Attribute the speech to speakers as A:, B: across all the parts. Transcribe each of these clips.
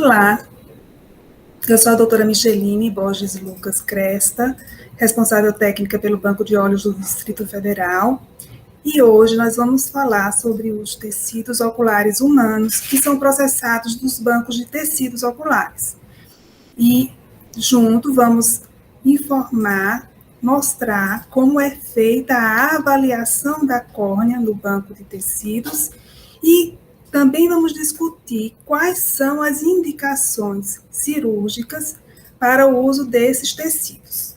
A: Olá, eu sou a doutora Micheline Borges Lucas Cresta, responsável técnica pelo Banco de Olhos do Distrito Federal, e hoje nós vamos falar sobre os tecidos oculares humanos que são processados nos bancos de tecidos oculares. E junto vamos informar, mostrar como é feita a avaliação da córnea no banco de tecidos e também vamos discutir quais são as indicações cirúrgicas para o uso desses tecidos.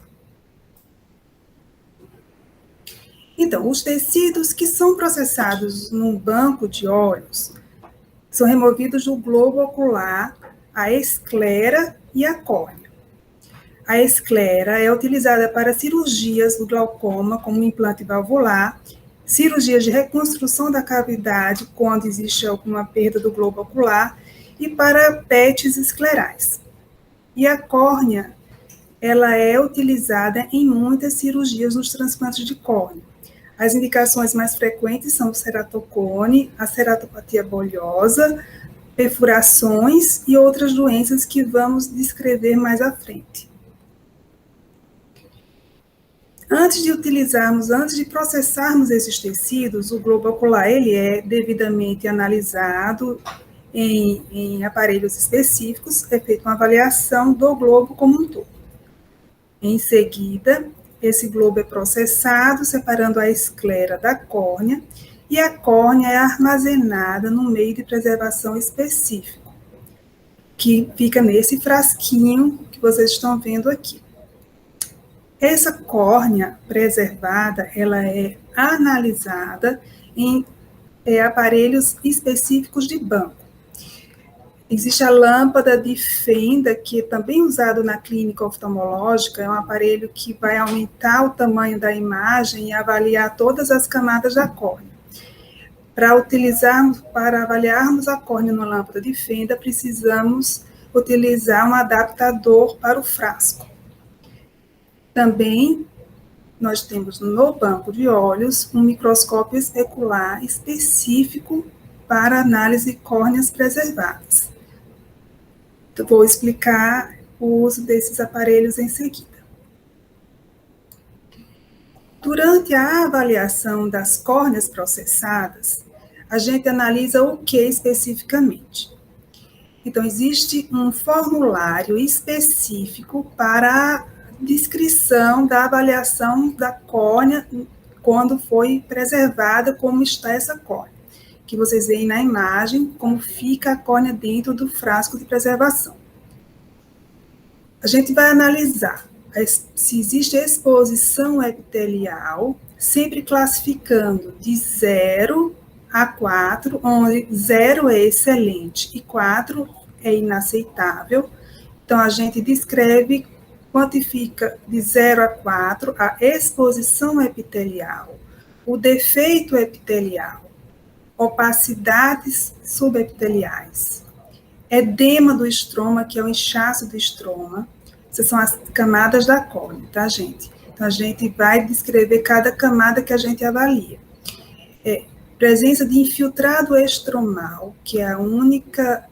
A: Então, os tecidos que são processados num banco de olhos são removidos do globo ocular, a esclera e a córnea. A esclera é utilizada para cirurgias do glaucoma, como implante valvular, cirurgias de reconstrução da cavidade, quando existe alguma perda do globo ocular, e para PETs esclerais. E a córnea, ela é utilizada em muitas cirurgias nos transplantes de córnea. As indicações mais frequentes são o ceratocone, a ceratopatia bolhosa, perfurações e outras doenças que vamos descrever mais à frente. Antes de processarmos esses tecidos, o globo ocular ele é devidamente analisado em aparelhos específicos, é feita uma avaliação do globo como um todo. Em seguida, esse globo é processado, separando a esclera da córnea, e a córnea é armazenada no meio de preservação específico, que fica nesse frasquinho que vocês estão vendo aqui. Essa córnea preservada, ela é analisada em aparelhos específicos de banco. Existe a lâmpada de fenda, que é também usado na clínica oftalmológica, é um aparelho que vai aumentar o tamanho da imagem e avaliar todas as camadas da córnea. Para avaliarmos a córnea na lâmpada de fenda, precisamos utilizar um adaptador para o frasco. Também, nós temos no banco de olhos um microscópio especular específico para análise de córneas preservadas. Eu vou explicar o uso desses aparelhos em seguida. Durante a avaliação das córneas processadas, a gente analisa o que especificamente? Então, existe um formulário específico para a descrição da avaliação da córnea quando foi preservada, como está essa córnea, que vocês veem na imagem, como fica a córnea dentro do frasco de preservação. A gente vai analisar se existe exposição epitelial, sempre classificando de 0 a 4, onde 0 é excelente e 4 é inaceitável. Então, a gente descreve, quantifica de 0 a 4 a exposição epitelial, o defeito epitelial, opacidades subepiteliais, edema do estroma, que é o inchaço do estroma. Essas são as camadas da córnea, tá, gente? Então, a gente vai descrever cada camada que a gente avalia. Presença de infiltrado estromal, que é a única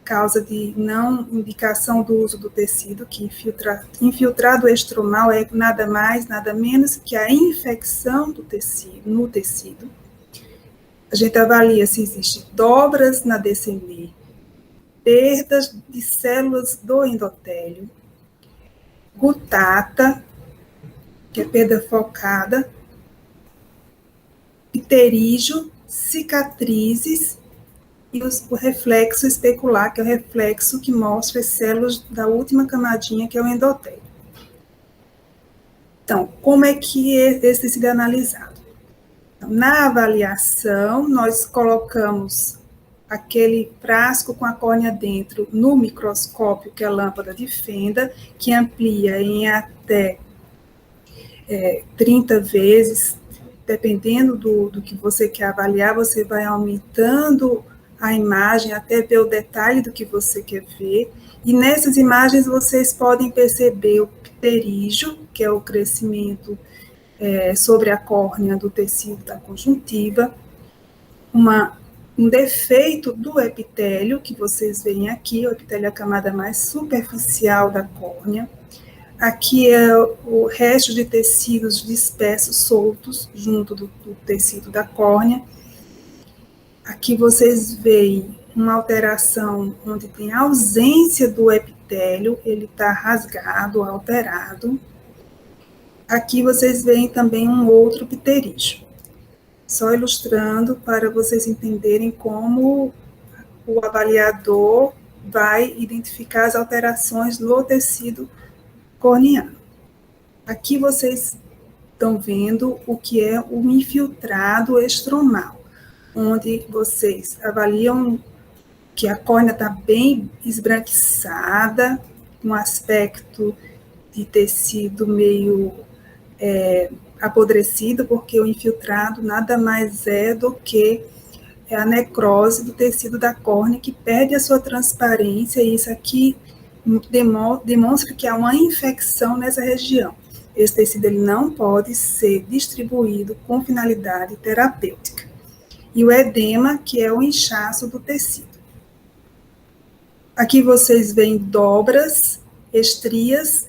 A: causa de não indicação do uso do tecido, que infiltrado estromal é nada mais, nada menos que a infecção do tecido, no tecido. A gente avalia se existe dobras na DCM, perdas de células do endotélio, gutata, que é perda focada, pterígio, cicatrizes e o reflexo especular, que é o reflexo que mostra as células da última camadinha, que é o endotélio. Então, como é que esse tecido é analisado? Então, na avaliação, nós colocamos aquele frasco com a córnea dentro no microscópio, que é a lâmpada de fenda, que amplia em até 30 vezes, dependendo do que você quer avaliar, você vai aumentando a imagem até ver o detalhe do que você quer ver, e nessas imagens vocês podem perceber o pterígio, que é o crescimento sobre a córnea do tecido da conjuntiva, uma um defeito do epitélio, que vocês veem aqui, o epitélio é a camada mais superficial da córnea. Aqui é o resto de tecidos dispersos, soltos, junto do tecido da córnea. Aqui vocês veem uma alteração onde tem ausência do epitélio, ele está rasgado, alterado. Aqui vocês veem também um outro pterígio. Só ilustrando para vocês entenderem como o avaliador vai identificar as alterações no tecido corneano. Aqui vocês estão vendo o que é o infiltrado estromal, onde vocês avaliam que a córnea está bem esbranquiçada, um aspecto de tecido meio apodrecido, porque o infiltrado nada mais é do que a necrose do tecido da córnea, que perde a sua transparência, e isso aqui demonstra que há uma infecção nessa região. Esse tecido ele não pode ser distribuído com finalidade terapêutica. E o edema, que é o inchaço do tecido. Aqui vocês veem dobras, estrias,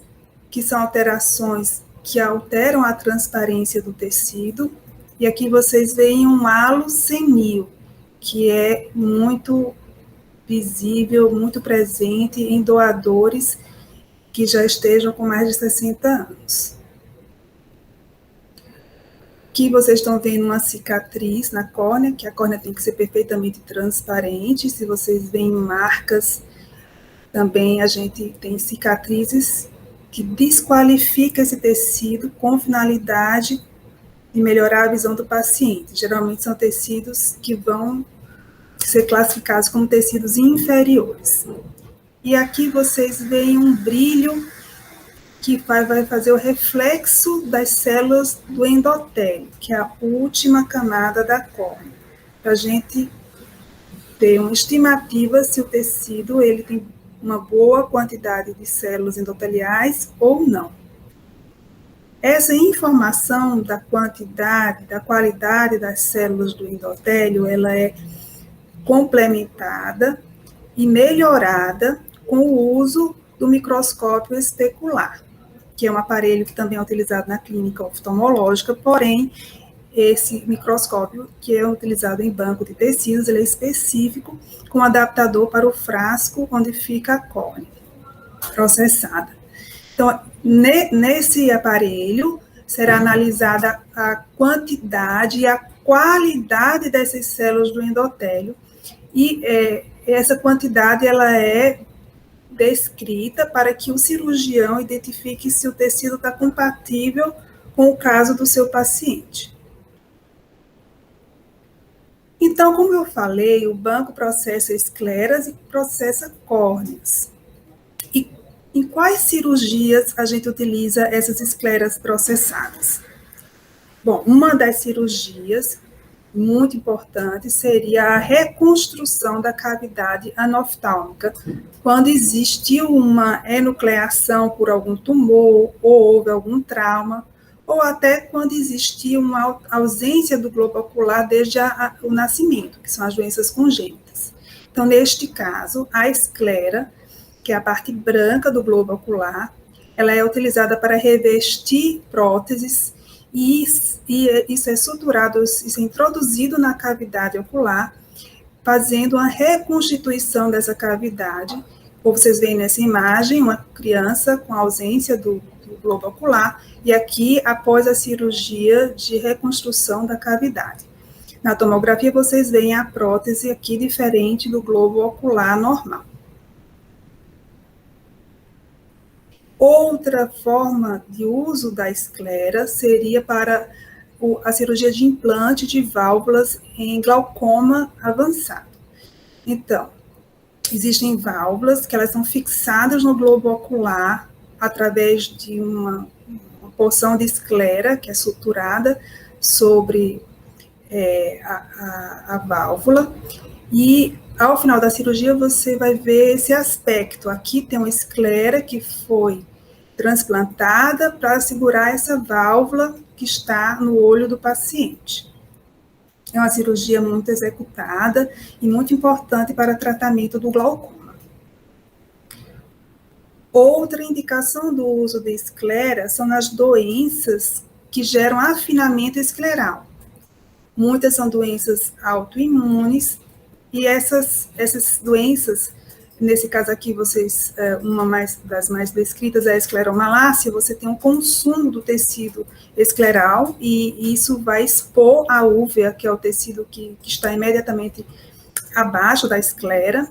A: que são alterações que alteram a transparência do tecido. E aqui vocês veem um halo senil, que é muito visível, muito presente em doadores que já estejam com mais de 60 anos. Aqui vocês estão vendo uma cicatriz na córnea, que a córnea tem que ser perfeitamente transparente. Se vocês veem marcas, também a gente tem cicatrizes que desqualifica esse tecido com finalidade de melhorar a visão do paciente. Geralmente são tecidos que vão ser classificados como tecidos inferiores. E aqui vocês veem um brilho que vai fazer o reflexo das células do endotélio, que é a última camada da córnea, para a gente ter uma estimativa se o tecido ele tem uma boa quantidade de células endoteliais ou não. Essa informação da quantidade, da qualidade das células do endotélio, ela é complementada e melhorada com o uso do microscópio especular, que é um aparelho que também é utilizado na clínica oftalmológica, porém, esse microscópio, que é utilizado em banco de tecidos, ele é específico, com adaptador para o frasco onde fica a córnea processada. Então, nesse aparelho, será analisada a quantidade e a qualidade dessas células do endotélio, e essa quantidade ela é descrita para que o cirurgião identifique se o tecido está compatível com o caso do seu paciente. Então, como eu falei, o banco processa escleras e processa córneas. E em quais cirurgias a gente utiliza essas escleras processadas? Bom, uma das cirurgias muito importante seria a reconstrução da cavidade anoftálmica, quando existiu uma enucleação por algum tumor, ou houve algum trauma, ou até quando existia uma ausência do globo ocular desde o nascimento, que são as doenças congênitas. Então, neste caso, a esclera, que é a parte branca do globo ocular, ela é utilizada para revestir próteses, e isso é suturado, isso é introduzido na cavidade ocular, fazendo uma reconstituição dessa cavidade. Como vocês veem nessa imagem, uma criança com ausência do globo ocular, e aqui após a cirurgia de reconstrução da cavidade. Na tomografia vocês veem a prótese aqui diferente do globo ocular normal. Outra forma de uso da esclera seria para a cirurgia de implante de válvulas em glaucoma avançado. Então, existem válvulas que elas são fixadas no globo ocular através de uma porção de esclera que é suturada sobre a válvula, e ao final da cirurgia você vai ver esse aspecto. Aqui tem uma esclera que foi transplantada para segurar essa válvula que está no olho do paciente. É uma cirurgia muito executada e muito importante para o tratamento do glaucoma. Outra indicação do uso de esclera são as doenças que geram afinamento escleral. Muitas são doenças autoimunes, e essas doenças, nesse caso aqui, uma das mais descritas é a escleromalácia. Você tem um consumo do tecido escleral, e isso vai expor a úvea, que é o tecido que está imediatamente abaixo da esclera,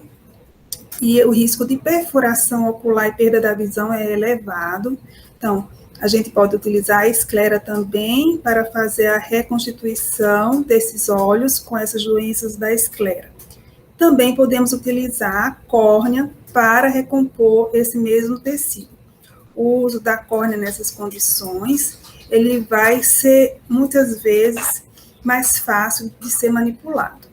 A: e o risco de perfuração ocular e perda da visão é elevado. Então, a gente pode utilizar a esclera também para fazer a reconstituição desses olhos com essas doenças da esclera. Também podemos utilizar a córnea para recompor esse mesmo tecido. O uso da córnea nessas condições, ele vai ser, muitas vezes, mais fácil de ser manipulado.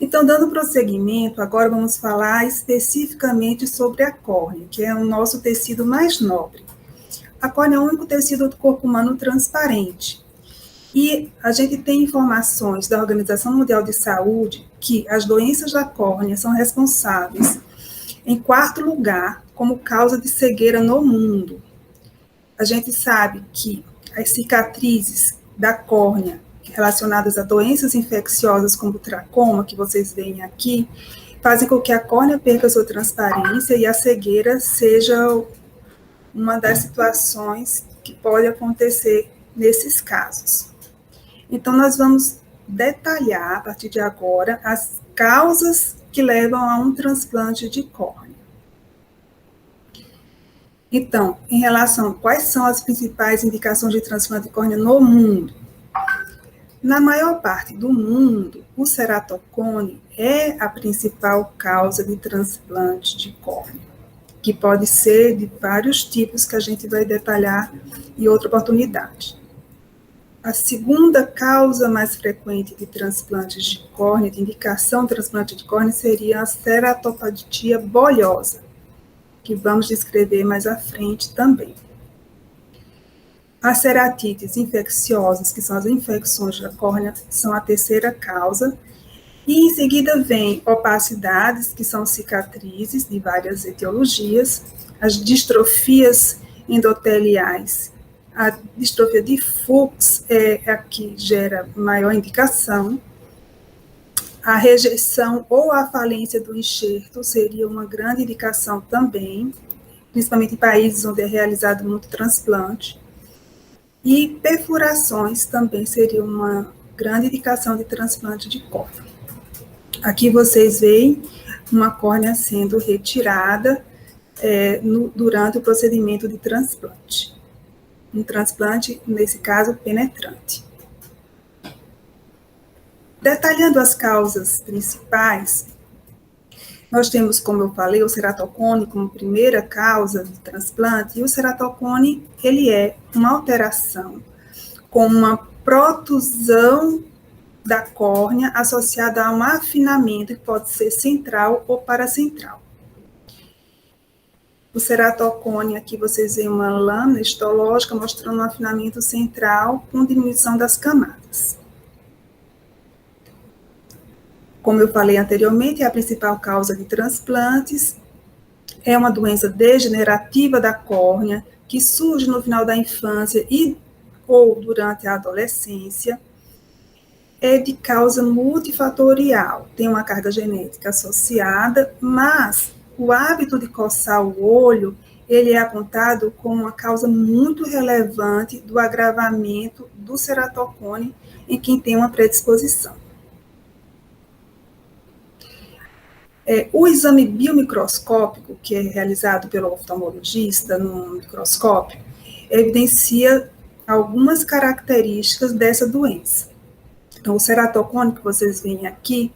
A: Então, dando prosseguimento, agora vamos falar especificamente sobre a córnea, que é o nosso tecido mais nobre. A córnea é o único tecido do corpo humano transparente. E a gente tem informações da Organização Mundial de Saúde que as doenças da córnea são responsáveis, em quarto lugar, como causa de cegueira no mundo. A gente sabe que as cicatrizes da córnea relacionadas a doenças infecciosas como o tracoma, que vocês veem aqui, fazem com que a córnea perca sua transparência, e a cegueira seja uma das situações que pode acontecer nesses casos. Então, nós vamos detalhar, a partir de agora, as causas que levam a um transplante de córnea. Então, em relação a quais são as principais indicações de transplante de córnea no mundo? Na maior parte do mundo, o ceratocone é a principal causa de transplante de córnea, que pode ser de vários tipos que a gente vai detalhar em outra oportunidade. A segunda causa mais frequente de transplantes de córnea, de indicação de transplante de córnea, seria a ceratopatia bolhosa, que vamos descrever mais à frente também. As ceratites infecciosas, que são as infecções da córnea, são a terceira causa. E em seguida vem opacidades, que são cicatrizes de várias etiologias, as distrofias endoteliais. A distrofia de Fuchs é a que gera maior indicação. A rejeição ou a falência do enxerto seria uma grande indicação também, principalmente em países onde é realizado muito transplante. E perfurações também seria uma grande indicação de transplante de córnea. Aqui vocês veem uma córnea sendo retirada durante o procedimento de transplante. Um transplante, nesse caso, penetrante. Detalhando as causas principais, nós temos, como eu falei, o ceratocone como primeira causa de transplante, e o ceratocone, ele é uma alteração com uma protusão da córnea associada a um afinamento que pode ser central ou paracentral. O ceratocone, aqui vocês veem uma lâmina histológica mostrando um afinamento central com diminuição das camadas. Como eu falei anteriormente, é a principal causa de transplantes. É uma doença degenerativa da córnea que surge no final da infância ou durante a adolescência. É de causa multifatorial, tem uma carga genética associada, mas o hábito de coçar o olho, ele é apontado como uma causa muito relevante do agravamento do ceratocone em quem tem uma predisposição. O exame biomicroscópico, que é realizado pelo oftalmologista no microscópio, evidencia algumas características dessa doença. Então, o ceratocone que vocês veem aqui,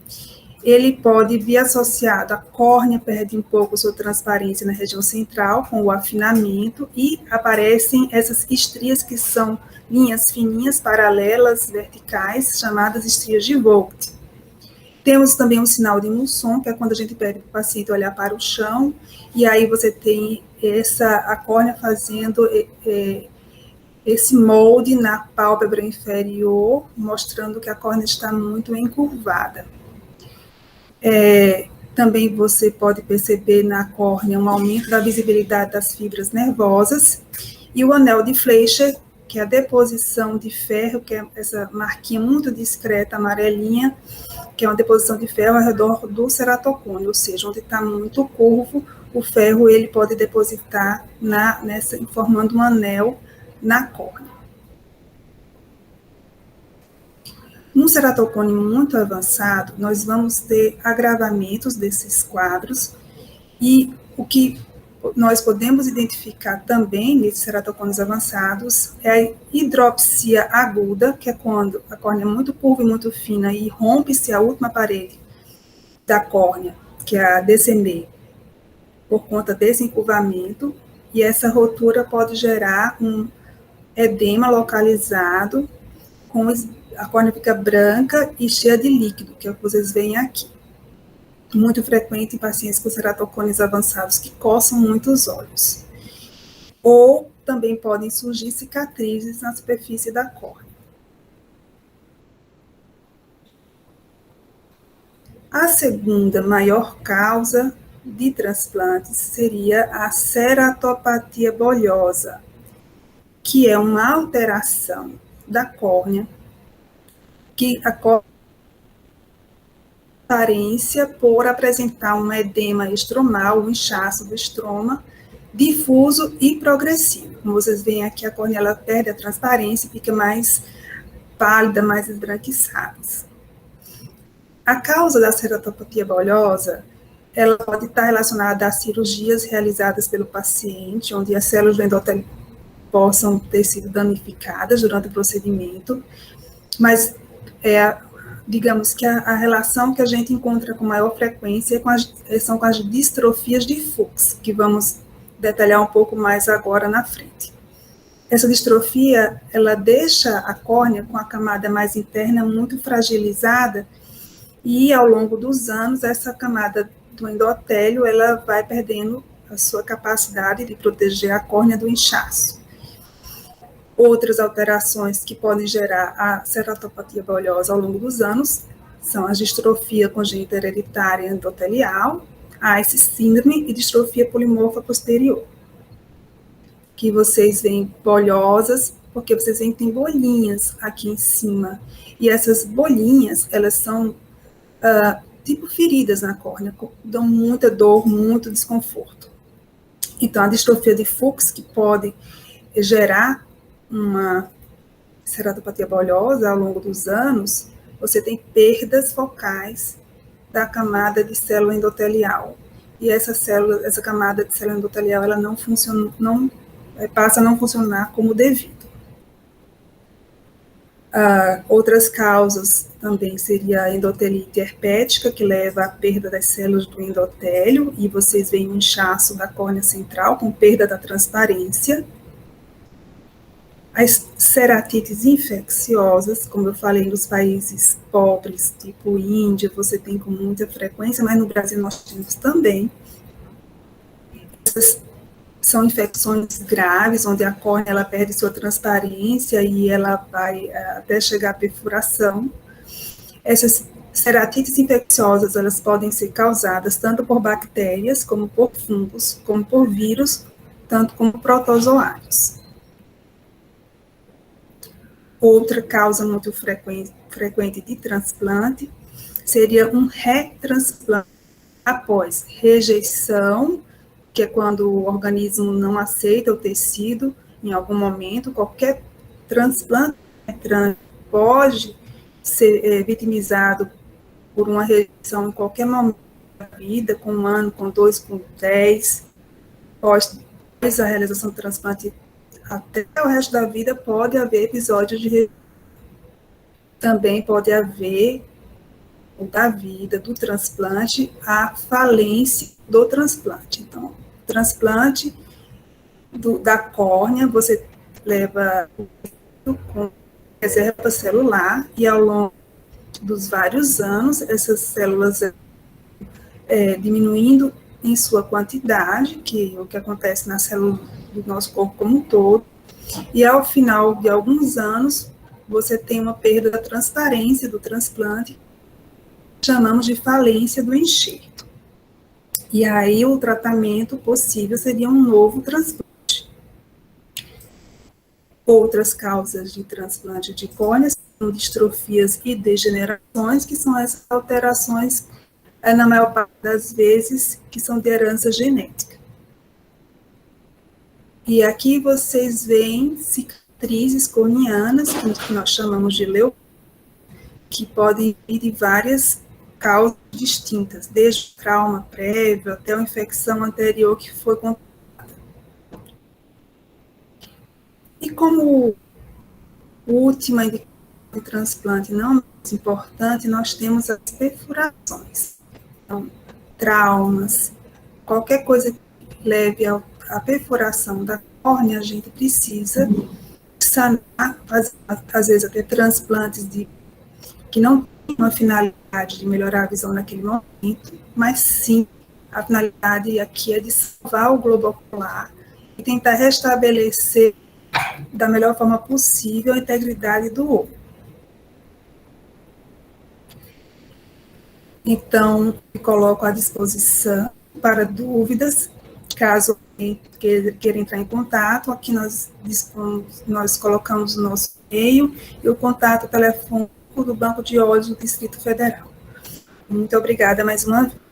A: ele pode vir associado à córnea, perde um pouco sua transparência na região central, com o afinamento, e aparecem essas estrias que são linhas fininhas, paralelas, verticais, chamadas estrias de Vogt. Temos também um sinal de Mousson, que é quando a gente pede para o paciente olhar para o chão, e aí você tem a córnea fazendo esse molde na pálpebra inferior, mostrando que a córnea está muito encurvada. Também você pode perceber na córnea um aumento da visibilidade das fibras nervosas e o anel de Fleischer, que é a deposição de ferro, que é essa marquinha muito discreta, amarelinha, que é uma deposição de ferro ao redor do ceratocônio, ou seja, onde está muito curvo, o ferro ele pode depositar formando um anel na córnea. Num ceratocônio muito avançado, nós vamos ter agravamentos desses quadros, e o que nós podemos identificar também nesses ceratocônios avançados é a hidropsia aguda, que é quando a córnea é muito curva e muito fina e rompe-se a última parede da córnea, que é a DCM, por conta desse encurvamento, e essa rotura pode gerar um edema localizado, a córnea fica branca e cheia de líquido, que é o que vocês veem aqui. Muito frequente em pacientes com ceratocônios avançados que coçam muito os olhos. Ou também podem surgir cicatrizes na superfície da córnea. A segunda maior causa de transplantes seria a ceratopatia bolhosa, que é uma alteração da córnea, que a aparência por apresentar um edema estromal, um inchaço do estroma, difuso e progressivo. Como vocês veem aqui, a córnea ela perde a transparência, fica mais pálida, mais esbranquiçada. A causa da ceratopatia bolhosa, ela pode estar relacionada a cirurgias realizadas pelo paciente, onde as células do endotélio possam ter sido danificadas durante o procedimento, mas digamos que a relação que a gente encontra com maior frequência são com as distrofias de Fuchs, que vamos detalhar um pouco mais agora na frente. Essa distrofia, ela deixa a córnea com a camada mais interna muito fragilizada, e ao longo dos anos, essa camada do endotélio, ela vai perdendo a sua capacidade de proteger a córnea do inchaço. Outras alterações que podem gerar a ceratopatia bolhosa ao longo dos anos são a distrofia congênita hereditária endotelial, a ICE síndrome e distrofia polimorfa posterior, que vocês veem bolhosas, porque vocês veem que tem bolinhas aqui em cima, e essas bolinhas, elas são tipo feridas na córnea, dão muita dor, muito desconforto. Então, a distrofia de Fuchs, que pode gerar uma ceratopatia bolhosa ao longo dos anos, você tem perdas focais da camada de célula endotelial. E essa camada de célula endotelial, ela não funciona, passa a não funcionar como devido. Outras causas também seria a endotelite herpética, que leva à perda das células do endotélio, e vocês veem um inchaço da córnea central com perda da transparência. As ceratites infecciosas, como eu falei, nos países pobres, tipo Índia, você tem com muita frequência, mas no Brasil nós temos também. Essas são infecções graves, onde a córnea ela perde sua transparência e ela vai até chegar à perfuração. Essas ceratites infecciosas, elas podem ser causadas tanto por bactérias, como por fungos, como por vírus, tanto como protozoários. Outra causa muito frequente de transplante seria um retransplante após rejeição, que é quando o organismo não aceita o tecido em algum momento. Qualquer transplante pode ser vitimizado por uma rejeição em qualquer momento da vida, com 1 ano, com 2, com 10, após a realização do transplante até o resto da vida pode haver episódios de rejeição. Também pode haver, da vida, do transplante, a falência do transplante. Então, transplante da córnea, você leva com reserva celular, e ao longo dos vários anos, essas células diminuindo em sua quantidade, que é o que acontece na célula do nosso corpo como um todo, e ao final de alguns anos, você tem uma perda da transparência do transplante, chamamos de falência do enxerto. E aí o tratamento possível seria um novo transplante. Outras causas de transplante de córnea são distrofias e degenerações, que são essas alterações, na maior parte das vezes, que são de herança genética. E aqui vocês veem cicatrizes corneanas, que nós chamamos de leucemia, que podem vir de várias causas distintas, desde o trauma prévio até uma infecção anterior que foi contatada. E como última indicação de transplante não mais importante, nós temos as perfurações. Então, traumas, qualquer coisa que leve à perfuração da córnea, a gente precisa sanar, às vezes até transplantes que não tem uma finalidade de melhorar a visão naquele momento, mas sim, a finalidade aqui é de salvar o globo ocular e tentar restabelecer da melhor forma possível a integridade do olho. Então, me coloco à disposição para dúvidas, caso queira entrar em contato. Aqui nós colocamos o nosso e-mail e o contato telefônico do Banco de Olhos do Distrito Federal. Muito obrigada mais uma vez.